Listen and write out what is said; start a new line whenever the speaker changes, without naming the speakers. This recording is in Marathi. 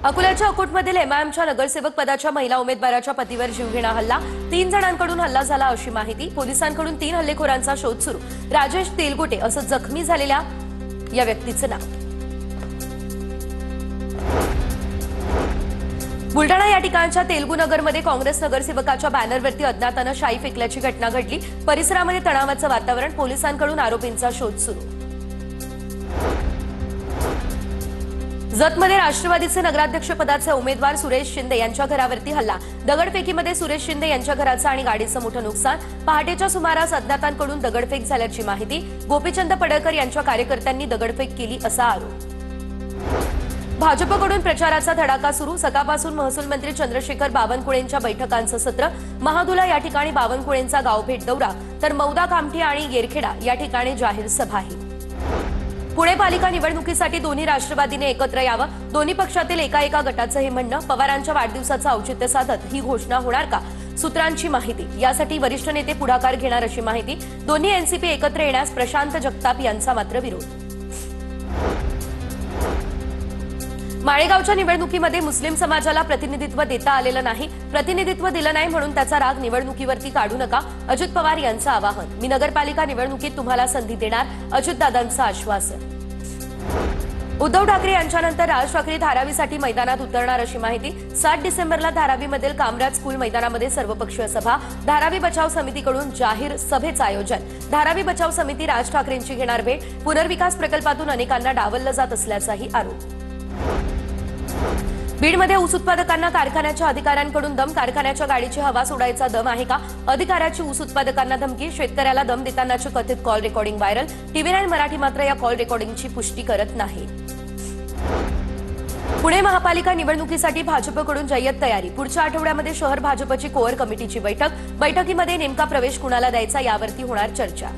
अकोल्याच्या अकोटमधील एमआयएमच्या नगरसेवक पदाच्या महिला उमेदवाराच्या पतीवर जीवघेणा हल्ला, 3 जणांकडून हल्ला झाला अशी माहिती. पोलिसांकडून 3 हल्लेखोरांचा शोध सुरू. राजेश तेलगोटे असं जखमी झालेल्या या व्यक्तीचं नाव. बुलडाणा या ठिकाणच्या तेलगू नगरमध्ये काँग्रेस नगरसेवकाच्या बॅनरवरती अज्ञातानं शाई फेकल्याची घटना घडली. परिसरामध्ये तणावाचं वातावरण. पोलिसांकडून आरोपींचा शोध सुरू. जतमध्ये राष्ट्रवादीचे नगराध्यक्षपदाचे उमेदवार सुरेश शिंदे यांच्या घरावरती हल्ला. दगडफेकीमध्ये सुरेश शिंदे यांच्या घराचं आणि गाडीचं मोठं नुकसान. पहाटेच्या सुमारास अज्ञातांकडून दगडफेक झाल्याची माहिती. गोपीचंद पडळकर यांच्या कार्यकर्त्यांनी दगडफेक केली असा आरोप. भाजपकडून प्रचाराचा धडाका सुरू. सकाळपासून महसूल मंत्री चंद्रशेखर बावनकुळेंच्या बैठकांचं सत्र. महादुला या ठिकाणी बावनकुळेंचा गावभेट दौरा, तर मौदा कामठी आणि येरखेडा या ठिकाणी जाहीर सभाही. पुणे पालिका निवडणुकीसाठी दोन्ही राष्ट्रवादीने एकत्र यावं, दोन्ही पक्षातील एका गटाचं हे म्हणणं. पवारांच्या वाढदिवसाचं औचित्य साधत ही घोषणा होणार का? सूत्रांची माहिती. यासाठी वरिष्ठ नेते पुढाकार घेणार अशी माहिती. दोन्ही एनसीपी एकत्र येण्यास प्रशांत जगताप यांचा मात्र विरोध. माळेगावच्या निवडणुकीमध्ये मुस्लिम समाजाला प्रतिनिधित्व देता आलेलं नाही. प्रतिनिधित्व दिलं नाही म्हणून त्याचा राग निवडणुकीवरती काढू नका, अजित पवार यांचं आवाहन. मी नगरपालिका निवडणुकीत तुम्हाला संधी देणार, अजितदादांचं आश्वासन. उद्धव ठाकरे यांच्यानंतर राज ठाकरे धारावीसाठी मैदानात उतरणार अशी माहिती. 7 डिसेंबरला धारावीमधील कामराज स्कूल मैदानामध्ये सर्वपक्षीय सभा. धारावी बचाव समितीकडून जाहीर सभेचं आयोजन. धारावी बचाव समिती राज ठाकरेंची घेणार भेट. पुनर्विकास प्रकल्पातून अनेकांना डावललं जात असल्याचाही आरोप. बीडमध्ये ऊस उत्पादकांना कारखान्याच्या अधिकाऱ्यांकडून दम. कारखान्याच्या गाडीची हवा सोडायचा दम आहे का? अधिकाऱ्याची ऊस उत्पादकांना धमकी. शेतकऱ्याला दम देतानाची कथित call recording viral. TV9 Marathi मात्र या कॉल रेकॉर्डिंगची पुष्टी करत नाही. पुणे महापालिका निवडणुकीसाठी भाजपकडून जय्यत तयारी. पुढच्या आठवड्यामध्ये शहर भाजपची कोअर कमिटीची बैठक. बैठकीमध्ये नेमका प्रवेश कुणाला द्यायचा यावरती होणार चर्चा.